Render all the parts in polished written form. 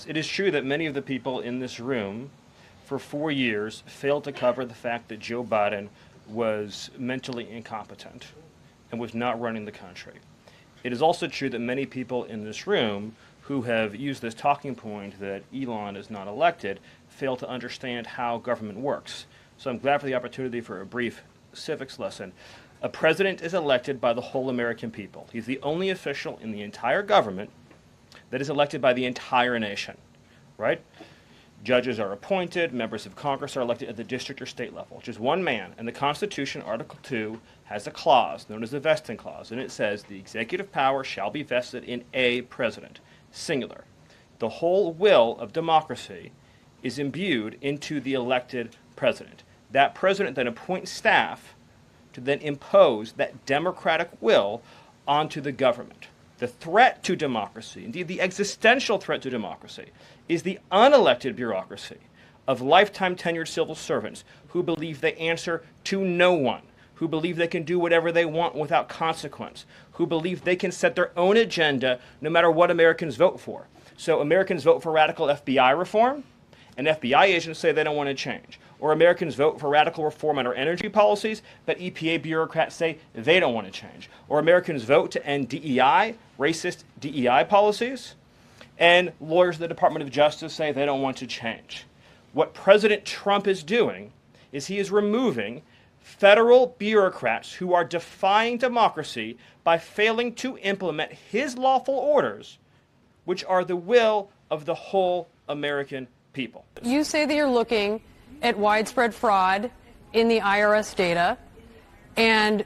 Yes, it is true that many of the people in this room for 4 years failed to cover the fact that Joe Biden was mentally incompetent and was not running the country. It is also true that many people in this room who have used this talking point that Elon is not elected fail to understand how government works. So I'm glad for the opportunity for a brief civics lesson. A president is elected by the whole American people. He's the only official in the entire government that is elected by the entire nation, right? Judges are appointed, members of Congress are elected at the district or state level, which is one man. And the Constitution, Article 2, has a clause known as the vesting clause, and it says the executive power shall be vested in a president, singular. The whole will of democracy is imbued into the elected president. That president then appoints staff to then impose that democratic will onto the government. The threat to democracy, indeed the existential threat to democracy, is the unelected bureaucracy of lifetime tenured civil servants who believe they answer to no one, who believe they can do whatever they want without consequence, who believe they can set their own agenda no matter what Americans vote for. So Americans vote for radical FBI reform, and FBI agents say they don't want to change. Or Americans vote for radical reform on our energy policies, but EPA bureaucrats say they don't want to change. Or Americans vote to end DEI, racist DEI policies, and lawyers at the Department of Justice say they don't want to change. What President Trump is doing is he is removing federal bureaucrats who are defying democracy by failing to implement his lawful orders, which are the will of the whole American people. You say that you're looking at widespread fraud in the IRS data, and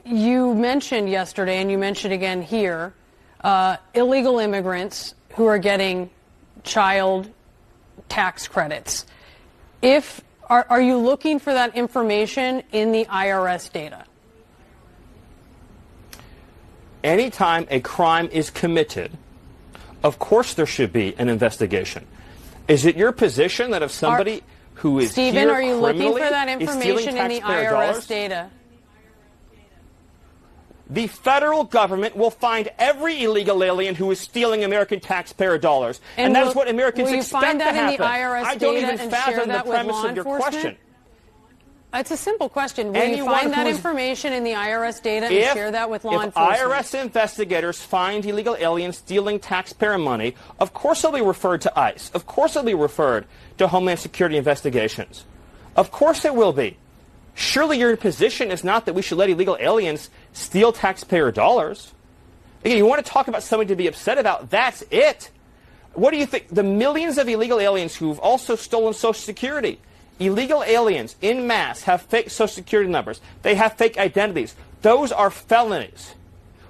you mentioned yesterday, and you mentioned again here, illegal immigrants who are getting child tax credits. Are you looking for that information in the IRS data? Anytime a crime is committed, of course there should be an investigation. Is it your position that if somebody who is Stephen, here are you looking for that criminally is information stealing in the taxpayer IRS dollars? data? The federal government will find every illegal alien who is stealing American taxpayer dollars. And that is what Americans expect to happen. I don't even fathom the premise of your question. It's a simple question. Will you find that information in the IRS data and share that with law enforcement? If IRS investigators find illegal aliens stealing taxpayer money, of course they'll be referred to ICE. Of course they'll be referred to Homeland Security investigations. Of course it will be. Surely your position is not that we should let illegal aliens steal taxpayer dollars. Again, you want to talk about something to be upset about, that's it. What do you think? The millions of illegal aliens who've also stolen Social Security. Illegal aliens in mass have fake Social Security numbers. They have fake identities. Those are felonies.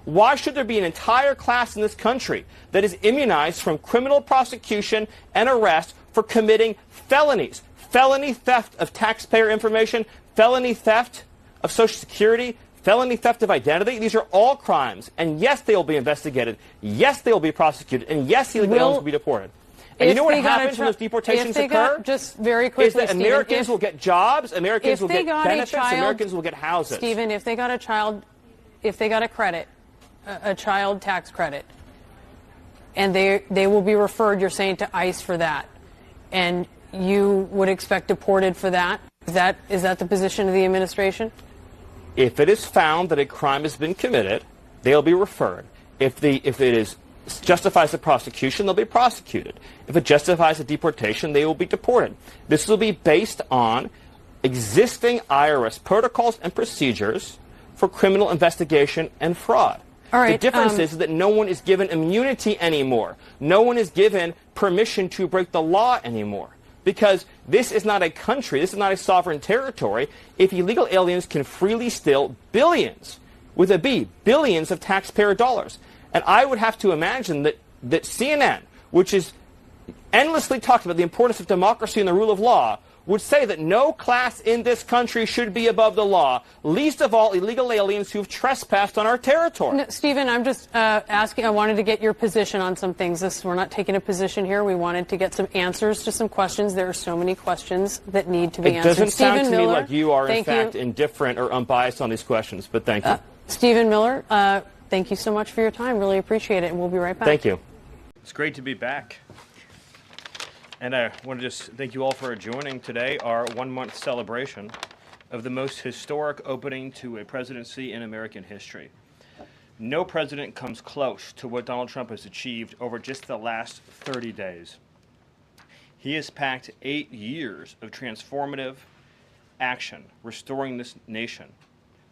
Why should there be an entire class in this country that is immunized from criminal prosecution and arrest for committing felonies? Felony theft of taxpayer information, felony theft of Social Security, felony theft of identity. These are all crimes. And yes, they will be investigated. Yes, they will be prosecuted. And yes, illegal aliens will be deported. And you know what happens when those deportations occur? Just very quickly, is that Americans will get jobs, Americans will get benefits, Americans will get houses. Stephen, if they got a credit, a child tax credit, and they will be referred, you're saying, to ICE for that, and you would expect deported for that? Is that the position of the administration? If it is found that a crime has been committed, they'll be referred. If it justifies the prosecution, they'll be prosecuted. If it justifies a deportation, they will be deported. This will be based on existing IRS protocols and procedures for criminal investigation and fraud. All right, the difference is that no one is given immunity anymore. No one is given permission to break the law anymore. Because this is not a country, this is not a sovereign territory, if illegal aliens can freely steal billions, with a B, billions of taxpayer dollars. And I would have to imagine that CNN, which is endlessly talked about the importance of democracy and the rule of law, would say that no class in this country should be above the law, least of all illegal aliens who've trespassed on our territory. No, Stephen, I'm just asking, I wanted to get your position on some things. We're not taking a position here. We wanted to get some answers to some questions. There are so many questions that need to be answered. It doesn't sound to me Miller, like you are, in fact, indifferent or unbiased on these questions, but thank you. Stephen Miller, thank you so much for your time. Really appreciate it, and we'll be right back. Thank you. It's great to be back. And I want to just thank you all for joining today our 1-month celebration of the most historic opening to a presidency in American history. No president comes close to what Donald Trump has achieved over just the last 30 days. He has packed 8 years of transformative action, restoring this nation,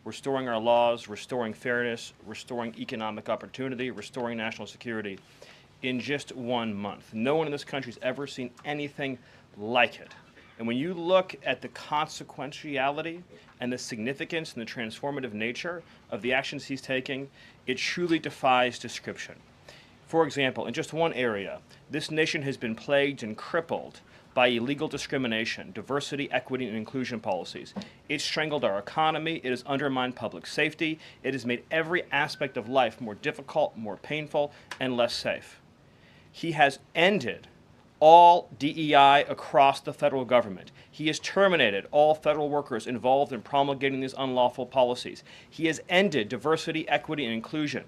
restoring our laws, restoring fairness, restoring economic opportunity, restoring national security in just 1 month. No one in this country has ever seen anything like it. And when you look at the consequentiality and the significance and the transformative nature of the actions he's taking, it truly defies description. For example, in just one area, this nation has been plagued and crippled by illegal discrimination, diversity, equity, and inclusion policies. It's strangled our economy, it has undermined public safety, it has made every aspect of life more difficult, more painful, and less safe. He has ended all DEI across the federal government. He has terminated all federal workers involved in promulgating these unlawful policies. He has ended diversity, equity, and inclusion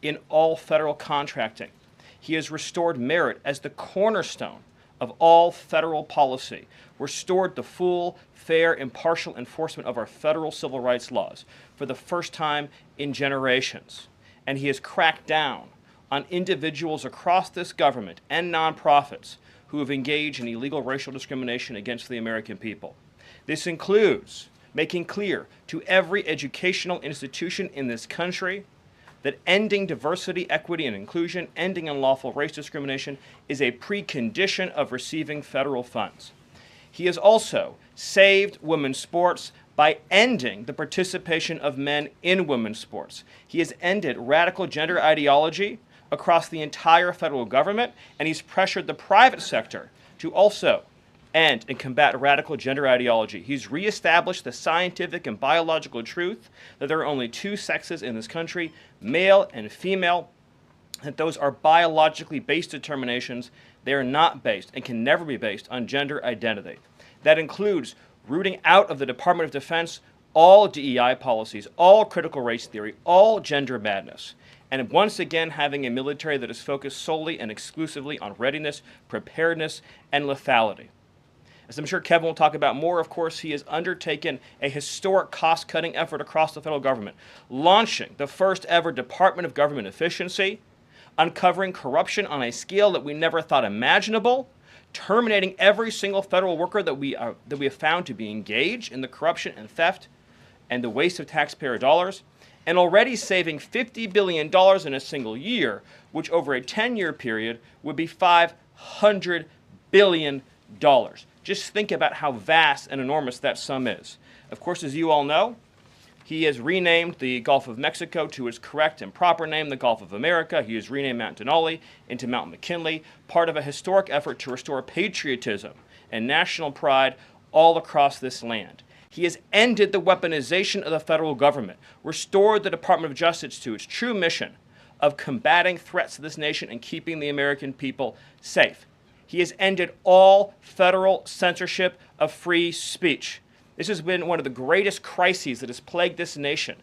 in all federal contracting. He has restored merit as the cornerstone of all federal policy, restored the full, fair, impartial enforcement of our federal civil rights laws for the first time in generations. And he has cracked down on individuals across this government and nonprofits who have engaged in illegal racial discrimination against the American people. This includes making clear to every educational institution in this country that ending diversity, equity, and inclusion, ending unlawful race discrimination, is a precondition of receiving federal funds. He has also saved women's sports by ending the participation of men in women's sports. He has ended radical gender ideology across the entire federal government, and he's pressured the private sector to also end and combat radical gender ideology. He's reestablished the scientific and biological truth that there are only 2 sexes in this country, male and female, that those are biologically based determinations. They are not based and can never be based on gender identity. That includes rooting out of the Department of Defense all DEI policies, all critical race theory, all gender madness, and once again having a military that is focused solely and exclusively on readiness, preparedness, and lethality. As I'm sure Kevin will talk about more, of course, he has undertaken a historic cost-cutting effort across the federal government, launching the first ever Department of Government Efficiency, uncovering corruption on a scale that we never thought imaginable, terminating every single federal worker that we have found to be engaged in the corruption and theft and the waste of taxpayer dollars, and already saving $50 billion in a single year, which over a 10-year period would be $500 billion. Just think about how vast and enormous that sum is. Of course, as you all know, he has renamed the Gulf of Mexico to its correct and proper name, the Gulf of America. He has renamed Mount Denali into Mount McKinley, part of a historic effort to restore patriotism and national pride all across this land. He has ended the weaponization of the federal government, restored the Department of Justice to its true mission of combating threats to this nation and keeping the American people safe. He has ended all federal censorship of free speech. This has been one of the greatest crises that has plagued this nation.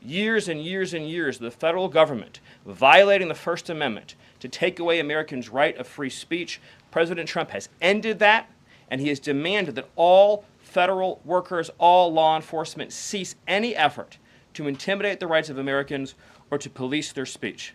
Years and years and years of the federal government violating the First Amendment to take away Americans' right of free speech. President Trump has ended that, and he has demanded that all federal workers, all law enforcement, cease any effort to intimidate the rights of Americans or to police their speech.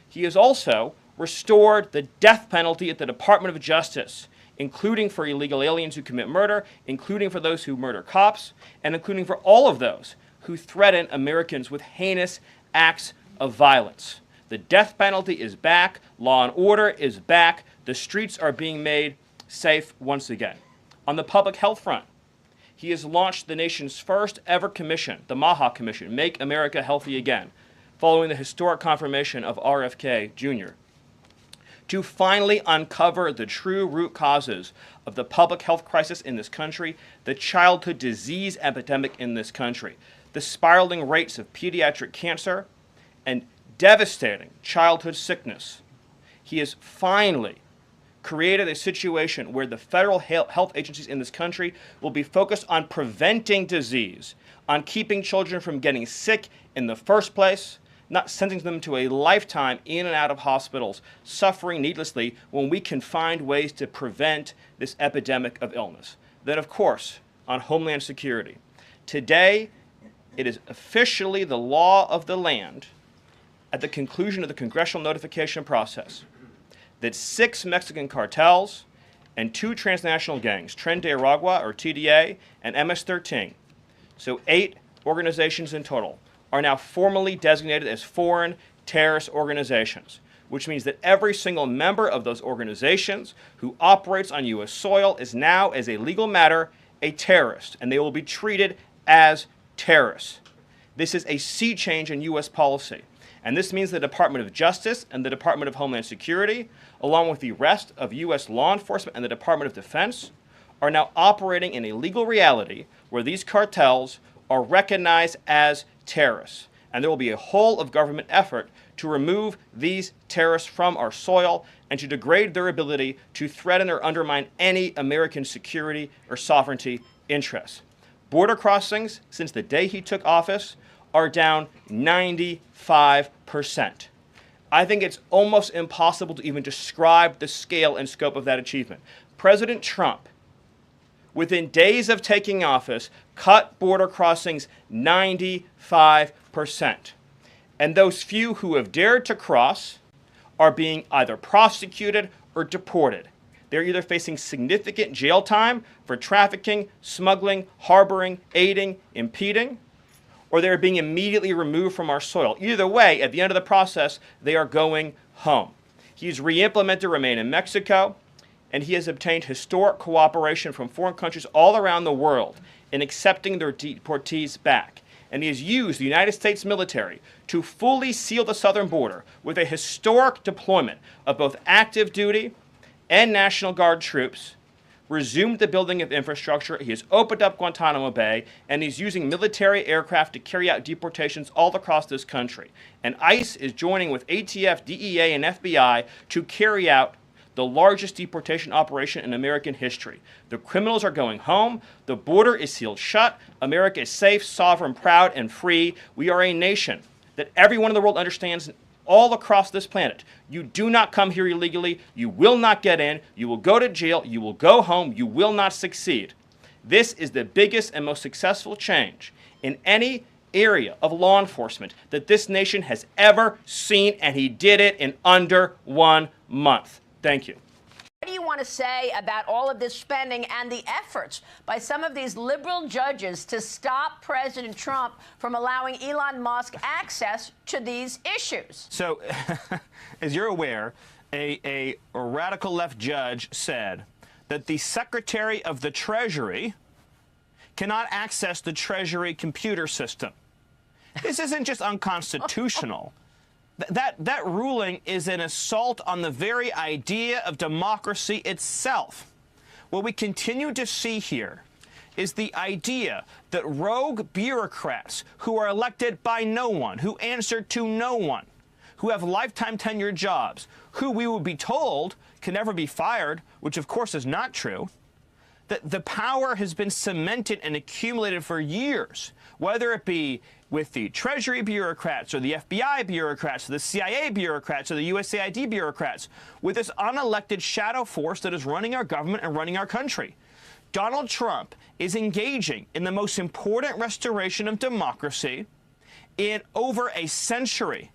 He has also restored the death penalty at the Department of Justice, including for illegal aliens who commit murder, including for those who murder cops, and including for all of those who threaten Americans with heinous acts of violence. The death penalty is back, law and order is back, the streets are being made safe once again. On the public health front, he has launched the nation's first ever commission, the MAHA Commission, Make America Healthy Again, following the historic confirmation of RFK Jr., to finally uncover the true root causes of the public health crisis in this country, the childhood disease epidemic in this country, the spiraling rates of pediatric cancer, and devastating childhood sickness. He has finally created a situation where the federal health agencies in this country will be focused on preventing disease, on keeping children from getting sick in the first place, not sentencing them to a lifetime in and out of hospitals, suffering needlessly, when we can find ways to prevent this epidemic of illness. Then, of course, on Homeland Security. Today, it is officially the law of the land, at the conclusion of the congressional notification process, that 6 Mexican cartels and 2 transnational gangs, Tren de Aragua, or TDA, and MS-13, so 8 organizations in total, are now formally designated as foreign terrorist organizations, which means that every single member of those organizations who operates on U.S. soil is now, as a legal matter, a terrorist, and they will be treated as terrorists. This is a sea change in U.S. policy. And this means the Department of Justice and the Department of Homeland Security, along with the rest of U.S. law enforcement and the Department of Defense, are now operating in a legal reality where these cartels are recognized as terrorists. And there will be a whole of government effort to remove these terrorists from our soil and to degrade their ability to threaten or undermine any American security or sovereignty interests. Border crossings, since the day he took office, are down 95%. I think it's almost impossible to even describe the scale and scope of that achievement. President Trump, within days of taking office, cut border crossings 95%. And those few who have dared to cross are being either prosecuted or deported. They're either facing significant jail time for trafficking, smuggling, harboring, aiding, impeding, or they're being immediately removed from our soil. Either way, at the end of the process, they are going home. He's re-implemented Remain in Mexico, and he has obtained historic cooperation from foreign countries all around the world in accepting their deportees back. And he has used the United States military to fully seal the southern border with a historic deployment of both active duty and National Guard troops, resumed the building of infrastructure, he has opened up Guantanamo Bay, and he's using military aircraft to carry out deportations all across this country. And ICE is joining with ATF, DEA, and FBI to carry out the largest deportation operation in American history. The criminals are going home, the border is sealed shut, America is safe, sovereign, proud, and free. We are a nation that everyone in the world understands all across this planet. You do not come here illegally. You will not get in. You will go to jail. You will go home. You will not succeed. This is the biggest and most successful change in any area of law enforcement that this nation has ever seen, and he did it in under 1 month. Thank you. What do you want to say about all of this spending and the efforts by some of these liberal judges to stop President Trump from allowing Elon Musk access to these issues? So, as you're aware, a radical left judge said that the Secretary of the Treasury cannot access the Treasury computer system. This isn't just unconstitutional. That ruling is an assault on the very idea of democracy itself. What we continue to see here is the idea that rogue bureaucrats who are elected by no one, who answer to no one, who have lifetime tenure jobs, who we will be told can never be fired, which of course is not true, that the power has been cemented and accumulated for years, whether it be with the Treasury bureaucrats or the FBI bureaucrats or the CIA bureaucrats or the USAID bureaucrats, with this unelected shadow force that is running our government and running our country. Donald Trump is engaging in the most important restoration of democracy in over a century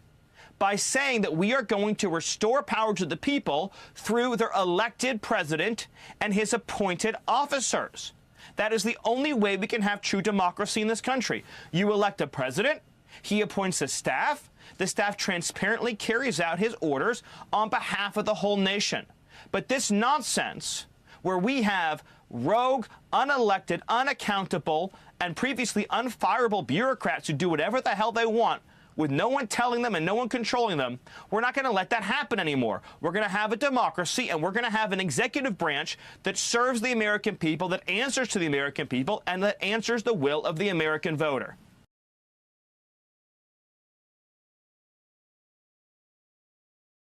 by saying that we are going to restore power to the people through their elected president and his appointed officers. That is the only way we can have true democracy in this country. You elect a president, he appoints a staff, the staff transparently carries out his orders on behalf of the whole nation. But this nonsense, where we have rogue, unelected, unaccountable, and previously unfireable bureaucrats who do whatever the hell they want, with no one telling them and no one controlling them, we're not going to let that happen anymore. We're going to have a democracy, and we're going to have an executive branch that serves the American people, that answers to the American people, and that answers the will of the American voter.